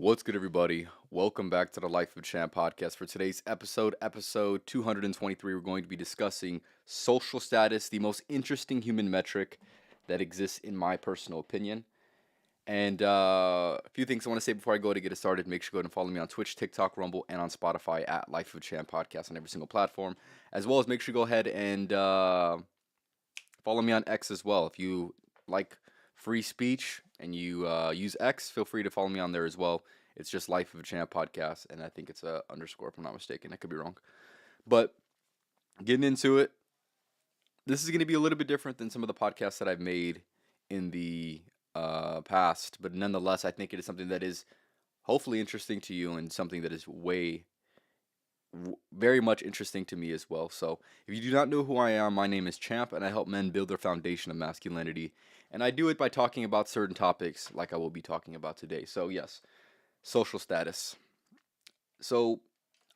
What's good, everybody? Welcome back to the Life of Champ podcast. For today's episode 223, we're going to be discussing social status, the most interesting human metric that exists, in my personal opinion. And a few things I want to say before I go to get it started. Make sure you go ahead and follow me on Twitch, TikTok, Rumble, and on Spotify at Life of Champ podcast on every single platform. As well as make sure you go ahead and follow me on X as well. If you like free speech and you use X, feel free to follow me on there as well. It's just Life of a Champ podcast, and I think it's a underscore if I'm not mistaken. I could be wrong. But getting into it, this is going to be a little bit different than some of the podcasts that I've made in the past. But nonetheless, I think it is something that is hopefully interesting to you and something that is very much interesting to me as well. So, if you do not know who I am, my name is Champ, and I help men build their foundation of masculinity. And I do it by talking about certain topics like I will be talking about today. So, yes, social status. So,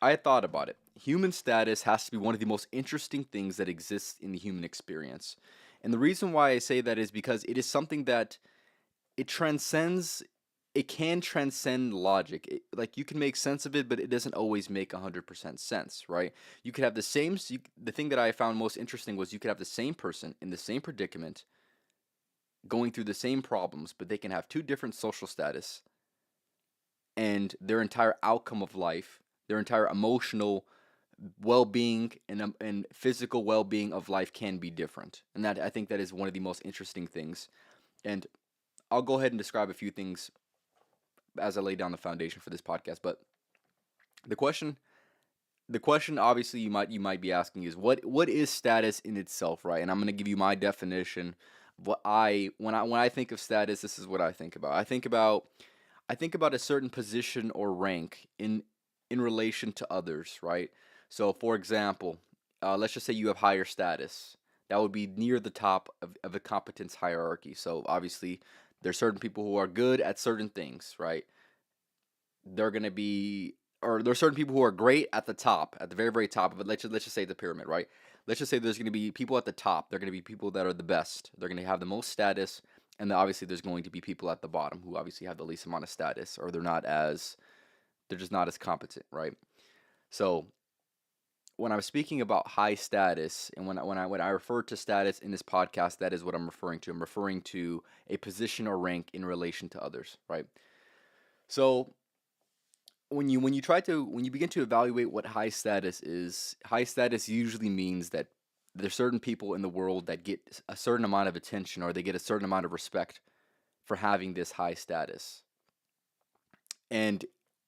I thought about it. Human status has to be one of the most interesting things that exists in the human experience. And the reason why I say that is because it is something that it transcends it can transcend logic. Like you can make sense of it, but it doesn't always make 100% sense, right? You could have the thing that I found most interesting was you could have the same person in the same predicament going through the same problems, but they can have two different social status and their entire outcome of life, their entire emotional well-being and physical well-being of life can be different. And that I think that is one of the most interesting things. And I'll go ahead and describe a few things as I lay down the foundation for this podcast. But the question, the question, obviously you might be asking is what is status in itself, right? And I'm going to give you my definition. When I think of status, this is what I think about. I think about a certain position or rank in relation to others, right? So, for example, let's just say you have higher status. That would be near the top of a competence hierarchy. So, obviously, there's certain people who are good at certain things, right? They're gonna be, or there's certain people who are great at the top, at the very, very top of it. Let's just say the pyramid, right? Let's just say there's gonna be people at the top. They're gonna be people that are the best. They're gonna have the most status, and then obviously there's going to be people at the bottom who obviously have the least amount of status, or they're just not as competent, right? So when I'm speaking about high status, and when I refer to status in this podcast, that is what I'm referring to. I'm referring to a position or rank in relation to others, right? So when you begin to evaluate what high status is, high status usually means that there's certain people in the world that get a certain amount of attention or they get a certain amount of respect for having this high status. And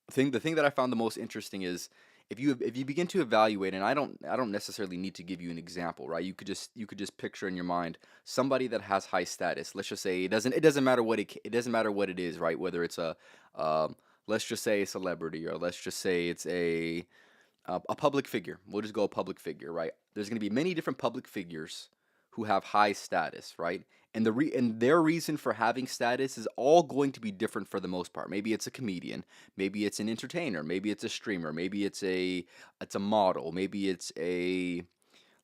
the thing that I found the most interesting is if you begin to evaluate, and I don't necessarily need to give you an example, right? You could just picture in your mind somebody that has high status. Let's just say it doesn't matter it doesn't matter what it is, right? Whether it's um, let's just say a celebrity, or let's just say it's a public figure. We'll just go a public figure, right? There's going to be many different public figures who have high status, right? And their reason for having status is all going to be different for the most part. Maybe it's a comedian, maybe it's an entertainer, maybe it's a streamer, maybe it's a model, maybe it's a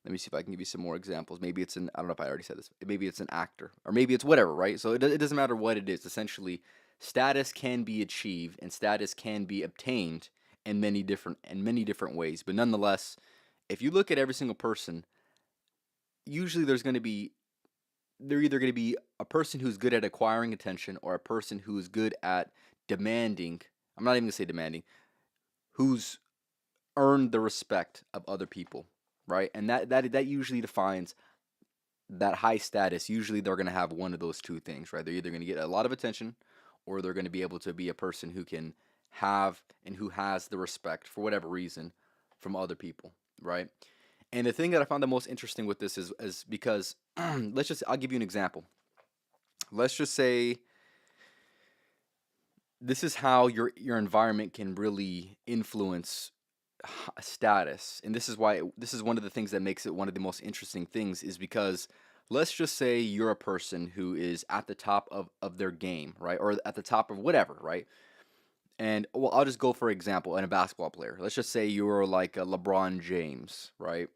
let me see if I can give you some more examples. Maybe it's an I don't know if I already said this. Maybe it's an actor, or maybe it's whatever, right? So it doesn't matter what it is. Essentially, status can be achieved and status can be obtained in many different ways. But nonetheless, if you look at every single person, usually they're either going to be a person who's good at acquiring attention or a person who's good at demanding. I'm not even going to say demanding, who's earned the respect of other people, right? And that usually defines that high status. Usually they're going to have one of those two things, right? They're either going to get a lot of attention or they're going to be able to be a person who can have and who has the respect for whatever reason from other people, right? And the thing that I found the most interesting with this is because I'll give you an example. Let's just say this is how your environment can really influence status, and this is one of the things that makes it one of the most interesting things is because let's just say you're a person who is at the top of their game, right? Or at the top of whatever, right? And well, I'll just go for example in a basketball player. Let's just say you're like a LeBron James, right?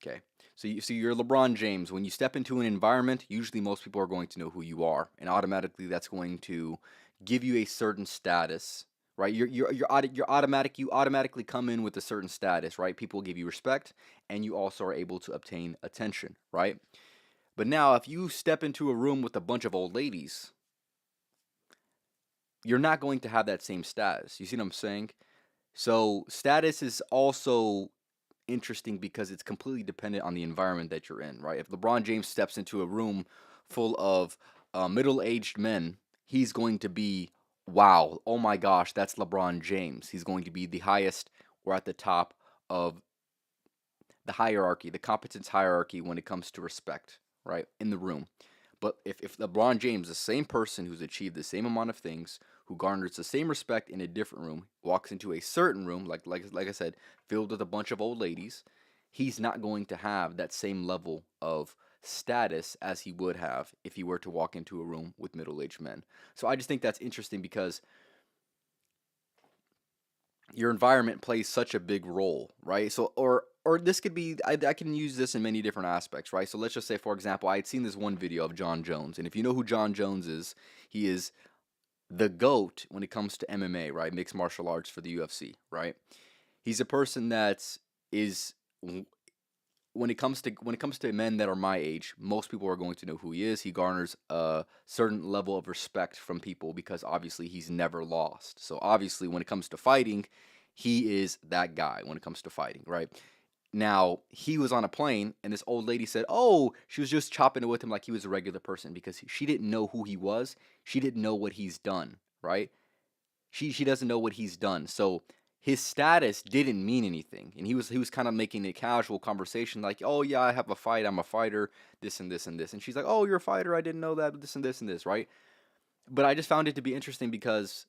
Okay. So you're LeBron James. When you step into an environment, usually most people are going to know who you are, and automatically that's going to give you a certain status, right? You automatically come in with a certain status, right? People give you respect, and you also are able to obtain attention, right? But now, if you step into a room with a bunch of old ladies, you're not going to have that same status. You see what I'm saying? So status is also interesting because it's completely dependent on the environment that you're in, right? If LeBron James steps into a room full of middle-aged men, he's going to be, wow, oh my gosh, that's LeBron James. He's going to be the highest or at the top of the hierarchy, the competence hierarchy when it comes to respect, right, in the room. But if LeBron James, the same person who's achieved the same amount of things, who garners the same respect in a different room, walks into a certain room, like I said, filled with a bunch of old ladies, he's not going to have that same level of status as he would have if he were to walk into a room with middle-aged men. So I just think that's interesting because your environment plays such a big role, right? So, or this could be, I can use this in many different aspects, right? So let's just say, for example, I had seen this one video of John Jones, and if you know who John Jones is, he is the GOAT when it comes to MMA, right? Mixed martial arts for the UFC, right? He's a person that is, when it comes to men that are my age, most people are going to know who he is. He garners a certain level of respect from people because obviously he's never lost. So obviously when it comes to fighting, he is that guy when it comes to fighting, right? Now, he was on a plane and this old lady said, "Oh, she was just chopping it with him like he was a regular person because she didn't know who he was. She didn't know what he's done, right? She doesn't know what he's done. So his status didn't mean anything. And he was kind of making a casual conversation like, "Oh yeah, I have a fight. I'm a fighter. This and this and this." And she's like, "Oh, you're a fighter. I didn't know that. This and this and this, right?" But I just found it to be interesting because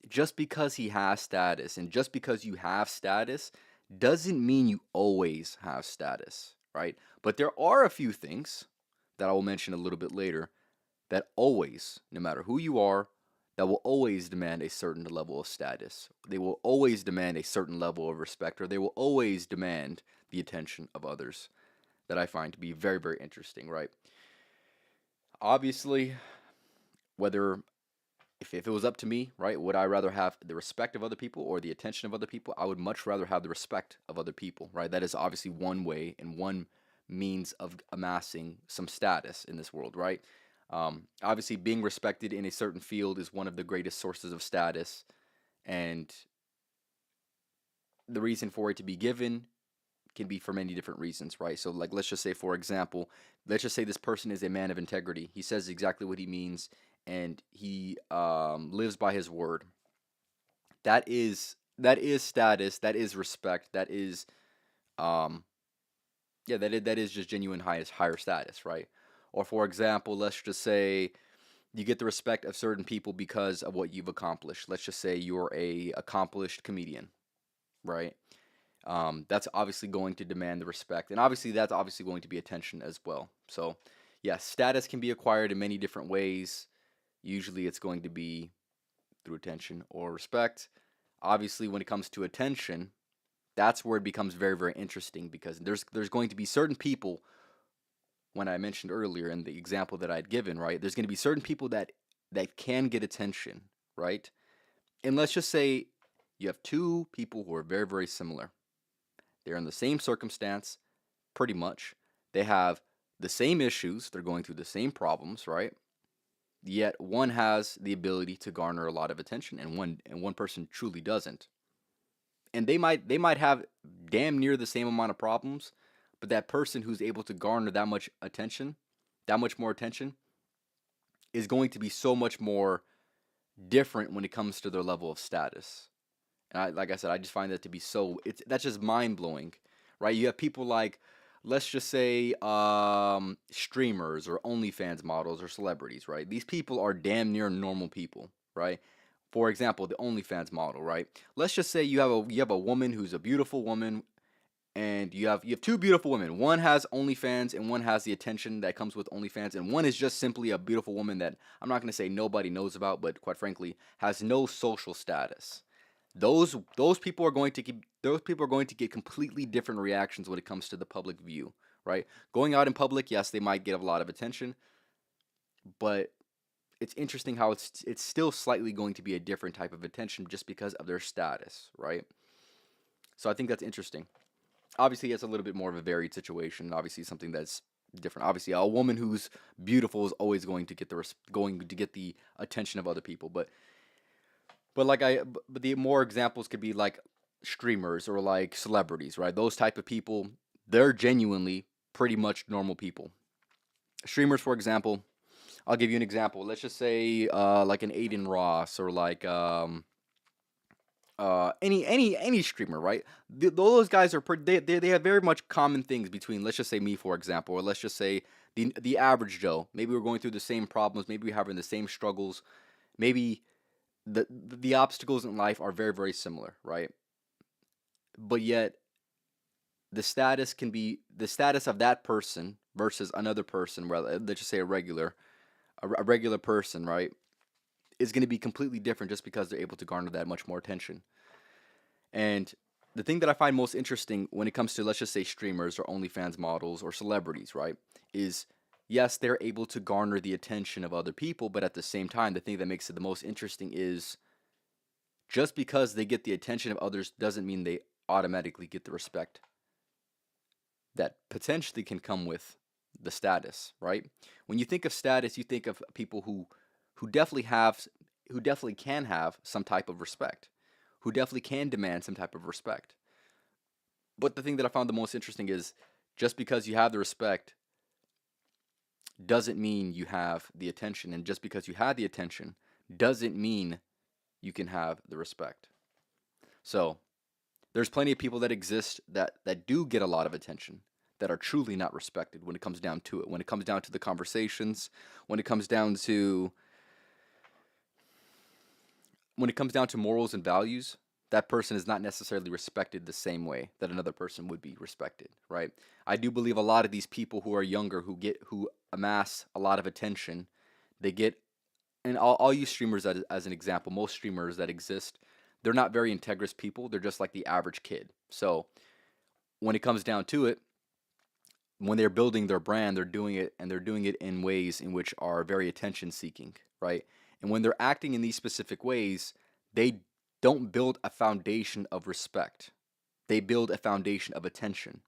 just because he has status and just because you have status doesn't mean you always have status, right? But there are a few things that I will mention a little bit later that always, no matter who you are, that will always demand a certain level of status. They will always demand a certain level of respect, or they will always demand the attention of others that I find to be very, very interesting, right? Obviously, whether if it was up to me, right, would I rather have the respect of other people or the attention of other people? I would much rather have the respect of other people, right? That is obviously one way and one means of amassing some status in this world, right? Obviously, being respected in a certain field is one of the greatest sources of status, and the reason for it to be given can be for many different reasons, right? So, like, let's just say, for example, let's just say this person is a man of integrity. He says exactly what he means, and he lives by his word. That is status. That is respect. That is um, yeah, that is just genuine highest higher status, right? Or for example, let's just say you get the respect of certain people because of what you've accomplished. Let's just say you're a accomplished comedian, right? That's obviously going to demand the respect, and obviously that's obviously going to be attention as well. So, yeah, status can be acquired in many different ways. Usually, it's going to be through attention or respect. Obviously, when it comes to attention, that's where it becomes very, very interesting because there's going to be certain people. When I mentioned earlier in the example that I'd given, right? There's going to be certain people that can get attention, right? And let's just say you have two people who are very, very similar. They're in the same circumstance, pretty much. They have the same issues. They're going through the same problems, right? Yet one has the ability to garner a lot of attention, and one person truly doesn't. And they might have damn near the same amount of problems, but that person who's able to garner that much attention, that much more attention, is going to be so much more different when it comes to their level of status. And like I said, I just find that to be that's just mind blowing, right? You have people like, let's just say, streamers or OnlyFans models or celebrities, right? These people are damn near normal people, right? For example, the OnlyFans model, right? Let's just say you have a woman who's a beautiful woman, and you have two beautiful women. One has OnlyFans and one has the attention that comes with OnlyFans, and one is just simply a beautiful woman that I'm not going to say nobody knows about, but quite frankly has no social status. Those people are going to get completely different reactions when it comes to the public view, right? Going out in public, yes, they might get a lot of attention, but it's interesting how it's still slightly going to be a different type of attention just because of their status, right? So I think that's interesting. Obviously, it's a little bit more of a varied situation. Obviously, something that's different. Obviously, a woman who's beautiful is always going to get going to get the attention of other people. But the more examples could be like streamers or like celebrities, right? Those type of people, they're genuinely pretty much normal people. Streamers, for example, I'll give you an example. Let's just say like an Aiden Ross or like any streamer, right? Those guys are pretty. They have very much common things between, let's just say me, for example, or let's just say the average Joe. Maybe we're going through the same problems. Maybe we're having the same struggles. Maybe the obstacles in life are very very similar, right? But yet the status of that person versus another person. Well, let's just say a regular person, right? Is going to be completely different just because they're able to garner that much more attention. And the thing that I find most interesting when it comes to, let's just say, streamers or OnlyFans models or celebrities, right, is yes, they're able to garner the attention of other people, but at the same time, the thing that makes it the most interesting is just because they get the attention of others doesn't mean they automatically get the respect that potentially can come with the status, right? When you think of status, you think of people who definitely have who definitely can have some type of respect, who definitely can demand some type of respect. But the thing that I found the most interesting is just because you have the respect doesn't mean you have the attention, and just because you have the attention doesn't mean you can have the respect. So, there's plenty of people that exist that do get a lot of attention that are truly not respected when it comes down to it. When it comes down to the conversations, when it comes down to morals and values, that person is not necessarily respected the same way that another person would be respected, right? I do believe a lot of these people who are younger who amass a lot of attention, they get, and I'll use streamers as an example. Most streamers that exist, they're not very integrous people. They're just like the average kid. So when it comes down to it, when they're building their brand, they're doing it in ways in which are very attention seeking, right? And when they're acting in these specific ways, they don't build a foundation of respect. They build a foundation of attention.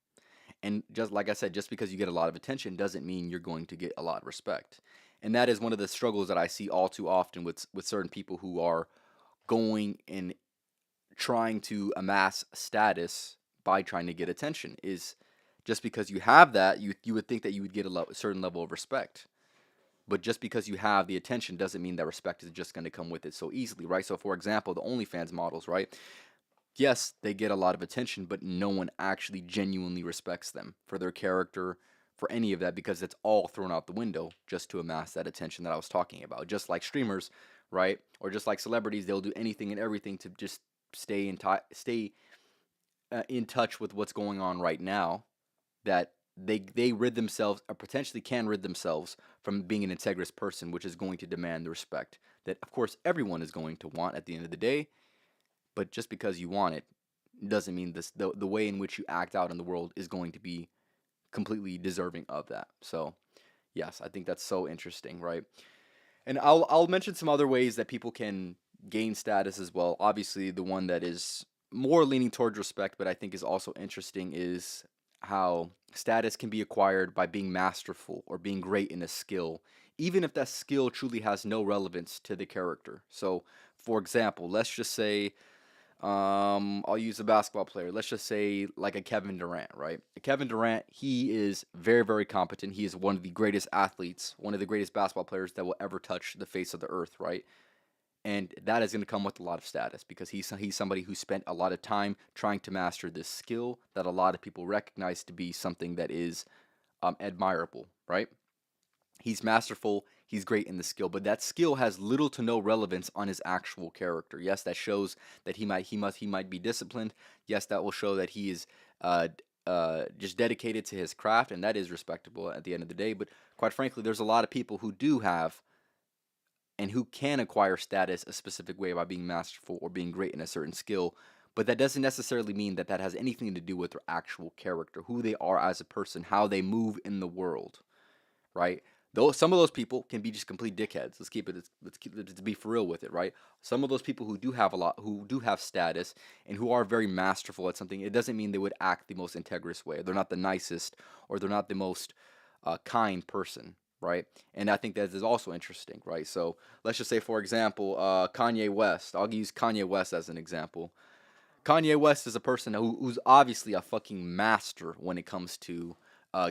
And just like I said, just because you get a lot of attention doesn't mean you're going to get a lot of respect. And that is one of the struggles that I see all too often with certain people who are going and trying to amass status by trying to get attention is just because you have that, you would think that you would get a certain level of respect. But just because you have the attention doesn't mean that respect is just going to come with it so easily, right? So, for example, the OnlyFans models, right? Yes, they get a lot of attention, but no one actually genuinely respects them for their character, for any of that, because it's all thrown out the window just to amass that attention that I was talking about. Just like streamers, right? Or just like celebrities, they'll do anything and everything to just stay in touch with what's going on right now, that they rid themselves, or potentially can rid themselves from being an integrous person, which is going to demand the respect that, of course, everyone is going to want at the end of the day. But just because you want it doesn't mean the way in which you act out in the world is going to be completely deserving of that. So, yes, I think that's so interesting, right? And I'll mention some other ways that people can gain status as well. Obviously, the one that is more leaning towards respect, but I think is also interesting, is how status can be acquired by being masterful or being great in a skill, even if that skill truly has no relevance to the character. So, for example, let's just say I'll use a basketball player. Let's just say like a Kevin Durant, right? Kevin Durant, he is very, very competent. He is one of the greatest athletes, one of the greatest basketball players that will ever touch the face of the earth, right? And that is going to come with a lot of status because he's somebody who spent a lot of time trying to master this skill that a lot of people recognize to be something that is admirable, right? He's masterful, he's great in the skill, but that skill has little to no relevance on his actual character. Yes, that shows that he might be disciplined. Yes, that will show that he is just dedicated to his craft, and that is respectable at the end of the day. But quite frankly, there's a lot of people who do have and who can acquire status a specific way by being masterful or being great in a certain skill. But that doesn't necessarily mean that that has anything to do with their actual character, who they are as a person, how they move in the world, right? Though some of those people can be just complete dickheads. Let's be for real with it, right? Some of those people who do have a lot, who do have status, and who are very masterful at something, it doesn't mean they would act the most integrous way. They're not the nicest, or they're not the most kind person, right? And I think that is also interesting, right? So let's just say, for example, Kanye West. I'll use Kanye West as an example. Kanye West is a person who's obviously a fucking master when it comes to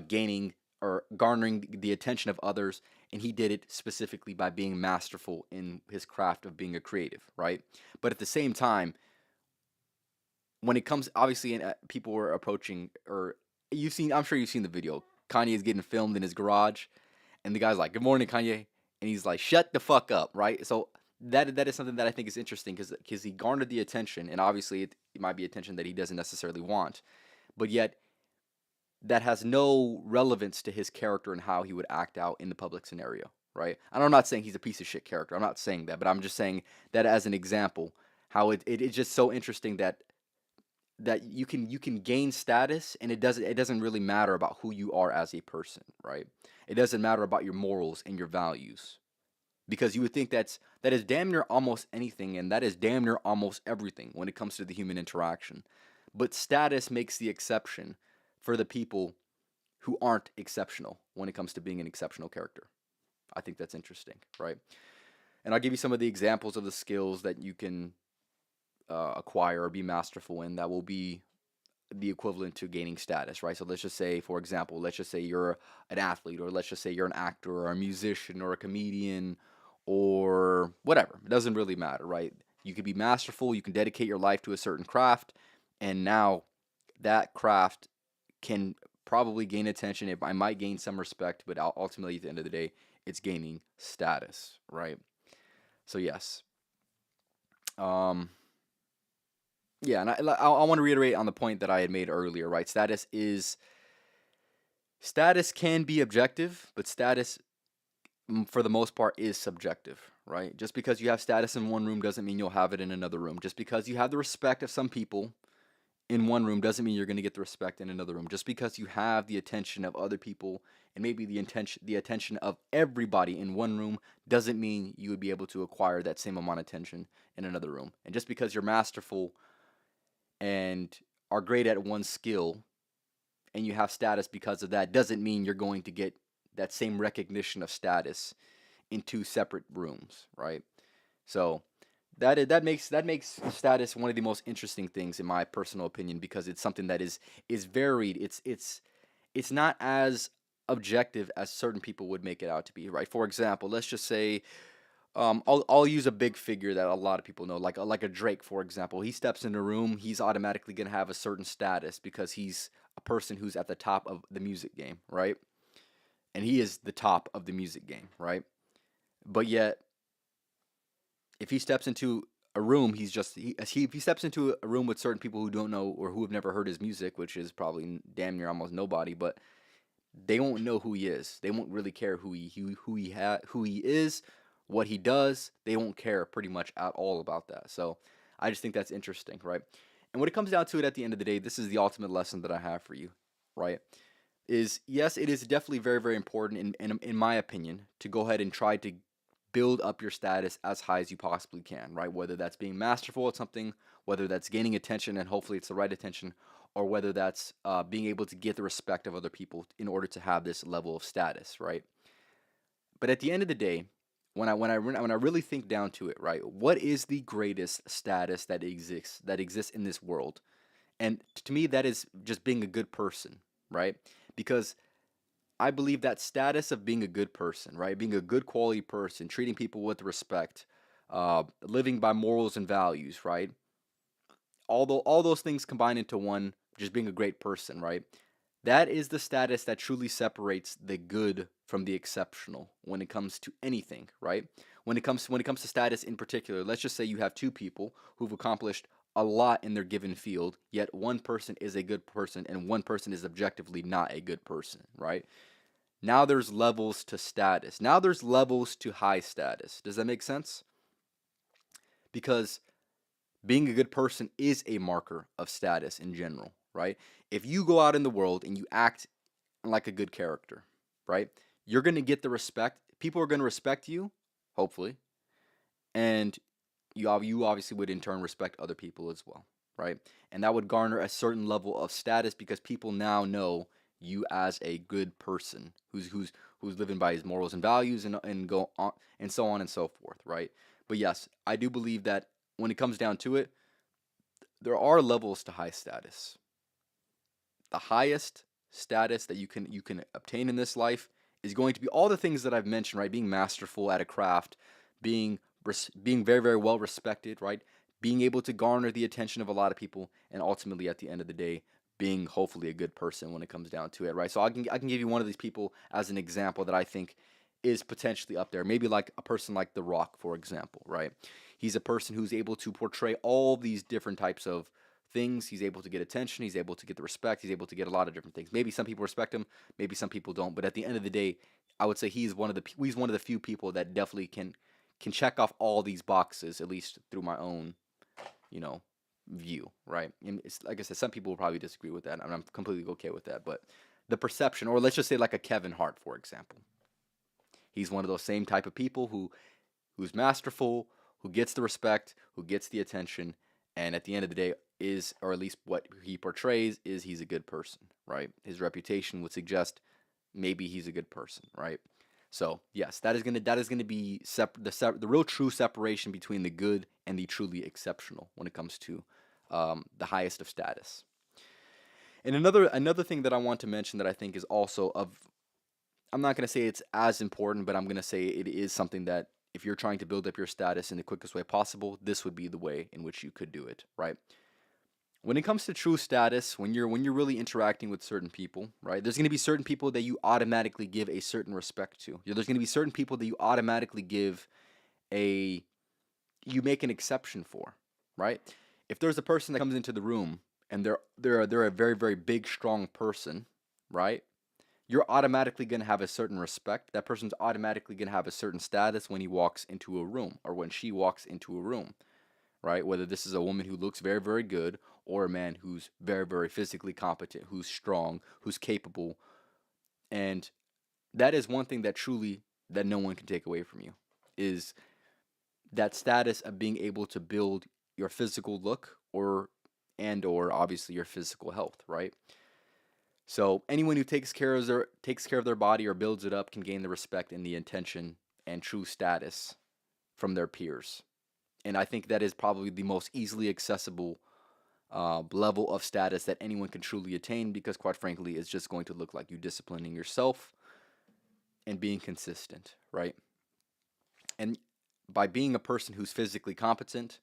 gaining or garnering the attention of others, and he did it specifically by being masterful in his craft of being a creative, right? But at the same time, when it comes, obviously, and people were approaching, or you've seen, I'm sure you've seen the video. Kanye is getting filmed in his garage, and the guy's like, "Good morning, Kanye," and he's like, "Shut the fuck up," right? So that is something that I think is interesting because he garnered the attention, and obviously it might be attention that he doesn't necessarily want, but yet that has no relevance to his character and how he would act out in the public scenario, right? And I'm not saying he's a piece of shit character. I'm not saying that, but I'm just saying that as an example, how it is just so interesting that you can gain status, and it doesn't really matter about who you are as a person, right? It doesn't matter about your morals and your values, because you would think that is damn near almost anything, and that is damn near almost everything when it comes to the human interaction. But status makes the exception for the people who aren't exceptional when it comes to being an exceptional character. I think that's interesting, right? And I'll give you some of the examples of the skills that you can acquire or be masterful in that will be the equivalent to gaining status, right? So let's just say, for example, let's just say you're an athlete, or let's just say you're an actor or a musician or a comedian or whatever. It doesn't really matter, right? You can be masterful, you can dedicate your life to a certain craft, and now that craft can probably gain attention. I might gain some respect, but ultimately, at the end of the day, it's gaining status, right? So yes, um, yeah, and I want to reiterate on the point that I had made earlier, right? Status can be objective, but status, for the most part, is subjective, right? Just because you have status in one room doesn't mean you'll have it in another room. Just because you have the respect of some people in one room doesn't mean you're going to get the respect in another room. Just because you have the attention of other people, and maybe the attention of everybody in one room, doesn't mean you would be able to acquire that same amount of attention in another room. And just because you're masterful and are great at one skill, and you have status because of that, doesn't mean you're going to get that same recognition of status in two separate rooms, right? So that makes status one of the most interesting things, in my personal opinion, because it's something that is varied. It's not as objective as certain people would make it out to be, right? For example, let's just say, I'll use a big figure that a lot of people know, like a Drake, for example. He steps in a room, he's automatically gonna have a certain status because he's a person who's at the top of the music game, right? And he is the top of the music game, right? But yet, if he steps into a room, if he steps into a room with certain people who don't know or who have never heard his music, which is probably damn near almost nobody, but they won't know who he is. They won't really care who he is, what he does. They won't care pretty much at all about that. So I just think that's interesting, right? And when it comes down to it, at the end of the day, this is the ultimate lesson that I have for you, right? Is yes, it is definitely very, very important, in my opinion, to go ahead and try to build up your status as high as you possibly can, right? Whether that's being masterful at something, whether that's gaining attention, and hopefully it's the right attention, or whether that's being able to get the respect of other people in order to have this level of status, right? But at the end of the day, when I really think down to it, right? What is the greatest status that exists in this world? And to me, that is just being a good person, right? Because I believe that status of being a good person, right? Being a good quality person, treating people with respect, living by morals and values, right? Although all those things combine into one, just being a great person, right? That is the status that truly separates the good from the exceptional when it comes to anything, right? When it comes to status in particular, let's just say you have two people who've accomplished a lot in their given field, yet one person is a good person and one person is objectively not a good person, right? Now there's levels to status. Now there's levels to high status. Does that make sense? Because being a good person is a marker of status in general, right? If you go out in the world and you act like a good character, right? you're going to get the respect. People are going to respect you, hopefully, and you obviously would in turn respect other people as well, right? And that would garner a certain level of status because people now know you as a good person who's living by his morals and values and go on and so on and so forth, right? But yes, I do believe that when it comes down to it, there are levels to high status. The highest status that you can obtain in this life is going to be all the things that I've mentioned, right? Being masterful at a craft, being being very very well respected, right? Being able to garner the attention of a lot of people, and ultimately at the end of the day, being hopefully a good person when it comes down to it, right? So I can give you one of these people as an example that I think is potentially up there. Maybe like a person like The Rock, for example, right? He's a person who's able to portray all these different types of things. He's able to get attention. He's able to get the respect. He's able to get a lot of different things. Maybe some people respect him. Maybe some people don't. But at the end of the day, I would say he's one of the few people that definitely can check off all these boxes, at least through my own, you know, view, right? And it's like I said, some people will probably disagree with that, and I'm completely okay with that. But the perception, or let's just say like a Kevin Hart, for example, he's one of those same type of people who's masterful, who gets the respect, who gets the attention, and at the end of the day is, or at least what he portrays is, he's a good person, right? His reputation would suggest maybe he's a good person, right? So yes, that is gonna be the real true separation between the good and the truly exceptional when it comes to the highest of status. And another thing that I want to mention that I think is also of, I'm not going to say it's as important, but I'm going to say it is something that if you're trying to build up your status in the quickest way possible, this would be the way in which you could do it, right? When it comes to true status, when you're really interacting with certain people, right? There's going to be certain people that you automatically give a certain respect to. There's going to be certain people that you automatically give a you make an exception for, right? If there's a person that comes into the room and they're a very very big strong person, right? You're automatically going to have a certain respect. That person's automatically going to have a certain status when he walks into a room or when she walks into a room, right? Whether this is a woman who looks very, very good or a man who's very, very physically competent, who's strong, who's capable. And that is one thing that truly that no one can take away from you is that status of being able to build your physical look or obviously your physical health, right? So anyone who takes care of their body or builds it up can gain the respect and the attention and true status from their peers. And I think that is probably the most easily accessible level of status that anyone can truly attain because, quite frankly, it's just going to look like you disciplining yourself and being consistent, right? And by being a person who's physically competent,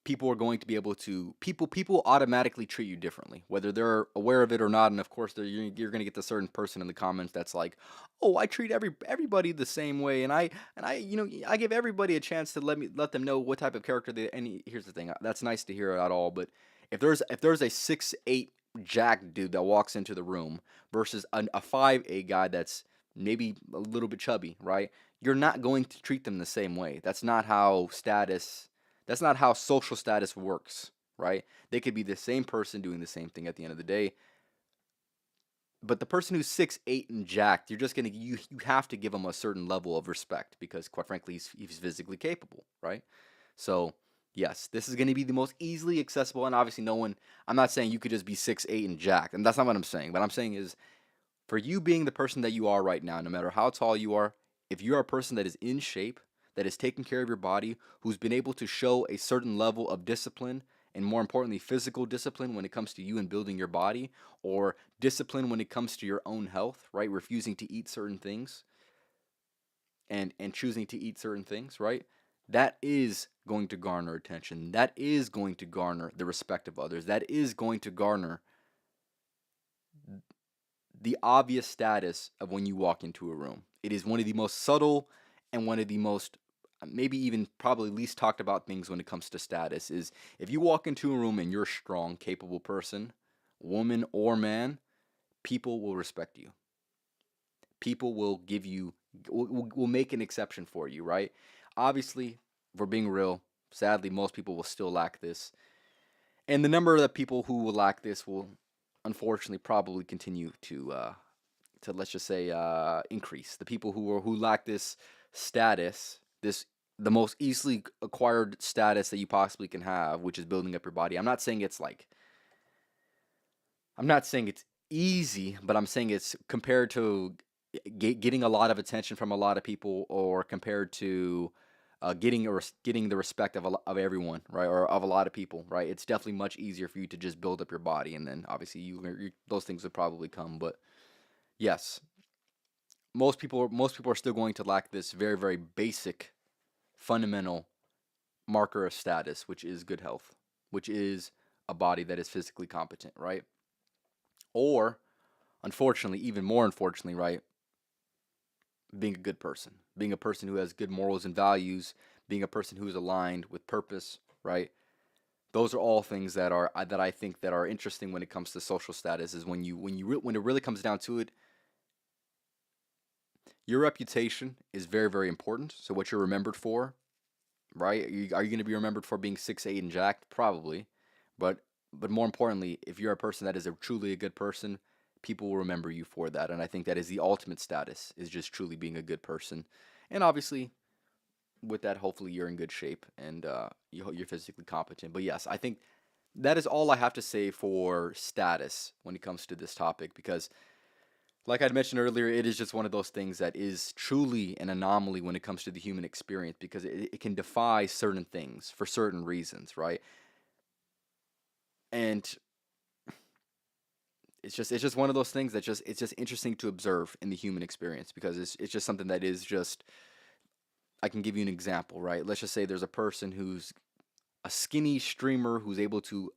people are going to be able to people automatically treat you differently whether they're aware of it or not. And of course you're going to get the certain person in the comments that's like, oh, I treat everybody the same way, and I I give everybody a chance to let them know what type of character they. And here's the thing, that's nice to hear at all, but if there's a 6'8" jack dude that walks into the room versus a 5'8" guy that's maybe a little bit chubby, right? You're not going to treat them the same way. That's not how social status works, right? They could be the same person doing the same thing at the end of the day. But the person who's 6'8" and jacked, you have to give him a certain level of respect because quite frankly he's physically capable, right? So yes, this is going to be the most easily accessible, and obviously no one. I'm not saying you could just be 6'8" and jacked, and that's not what I'm saying. What I'm saying is, for you being the person that you are right now, no matter how tall you are, if you're a person that is in shape, that is taking care of your body, who's been able to show a certain level of discipline, and more importantly, physical discipline when it comes to you and building your body, or discipline when it comes to your own health, right? Refusing to eat certain things and choosing to eat certain things, right? That is going to garner attention. That is going to garner the respect of others. That is going to garner the obvious status of when you walk into a room. It is one of the most subtle and one of the most maybe even probably least talked about things when it comes to status is if you walk into a room and you're a strong, capable person, woman or man, people will respect you. People will make an exception for you, right? Obviously, if we're being real, sadly most people will still lack this. And the number of the people who will lack this will unfortunately probably continue to let's just say increase. The people who lack this status, this the most easily acquired status that you possibly can have, which is building up your body. I'm not saying it's easy, but I'm saying it's compared to getting a lot of attention from a lot of people, or compared to getting the respect of everyone, right, or of a lot of people, right. It's definitely much easier for you to just build up your body, and then obviously those things would probably come. But yes, most people are still going to lack this very very basic fundamental marker of status, which is good health, which is a body that is physically competent, right? Or unfortunately, even more unfortunately, right, being a good person, being a person who has good morals and values, being a person who is aligned with purpose, right? Those are all things that I think that are interesting when it comes to social status. Is when it really comes down to it, your reputation is very very important. So what you're remembered for, right? Are you going to be remembered for being 6'8" and jacked? Probably, but more importantly, if you're a person that is truly a good person, people will remember you for that. And I think that is the ultimate status, is just truly being a good person. And obviously, with that, hopefully you're in good shape and you're physically competent. But yes, I think that is all I have to say for status when it comes to this topic, because like I'd mentioned earlier, it is just one of those things that is truly an anomaly when it comes to the human experience, because it can defy certain things for certain reasons, right? And it's just one of those things that just it's just interesting to observe in the human experience, because it's just something that is just. I can give you an example, right? Let's just say there's a person who's a skinny streamer who's able to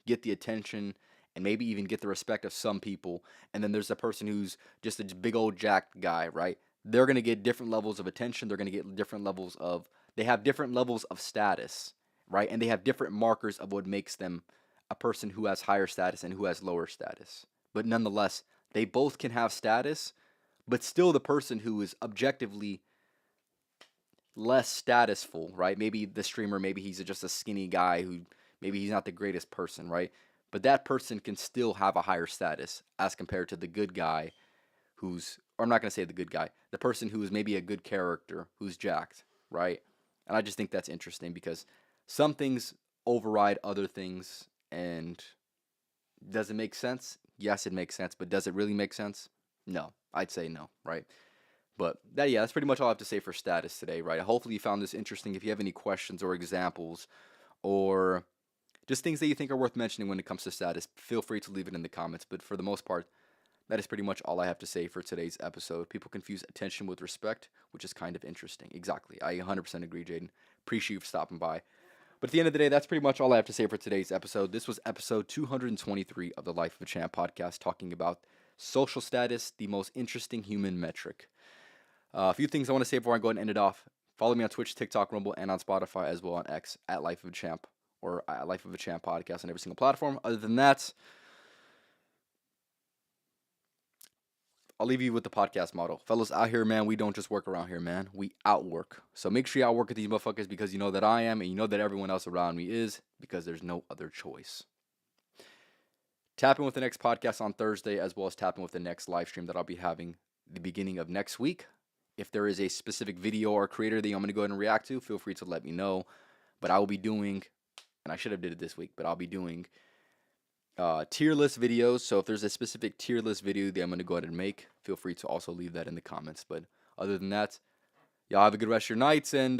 get the attention and maybe even get the respect of some people, and then there's a person who's just a big old jacked guy, right? They're going to get different levels of attention. They're going to get different levels of they have different levels of status, right? And they have different markers of what makes them a person who has higher status and who has lower status. But nonetheless, they both can have status, but still the person who is objectively less statusful, right? Maybe the streamer, maybe he's just a skinny guy who maybe he's not the greatest person, right? But that person can still have a higher status as compared to the good guy or I'm not going to say the good guy, the person who is maybe a good character who's jacked, right? And I just think that's interesting, because some things override other things. And does it make sense? Yes, it makes sense. But does it really make sense? No. I'd say no, right? But that's pretty much all I have to say for status today, right? Hopefully you found this interesting. If you have any questions or examples, or just things that you think are worth mentioning when it comes to status, feel free to leave it in the comments. But for the most part, that is pretty much all I have to say for today's episode. People confuse attention with respect, which is kind of interesting. Exactly. I 100% agree, Jaden. Appreciate you for stopping by. But at the end of the day, that's pretty much all I have to say for today's episode. This was episode 223 of the Life of a Champ podcast, talking about social status, the most interesting human metric. A few things I want to say before I go ahead and end it off. Follow me on Twitch, TikTok, Rumble, and on Spotify, as well on X at Life of a Champ, or at Life of a Champ podcast on every single platform. Other than that, I'll leave you with the podcast motto. Fellas out here, man, we don't just work around here, man. We outwork. So make sure you outwork with these motherfuckers, because you know that I am, and you know that everyone else around me is, because there's no other choice. Tap in with the next podcast on Thursday, as well as tap in with the next live stream that I'll be having the beginning of next week. If there is a specific video or creator that I'm going to go ahead and react to, feel free to let me know. But I will be doing, and I should have did it this week, but I'll be doing tier list videos. So if there's a specific tier list video that I'm going to go ahead and make, feel free to also leave that in the comments. But other than that, y'all have a good rest of your nights, and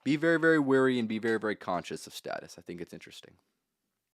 be very, very wary and be very, very conscious of status. I think it's interesting.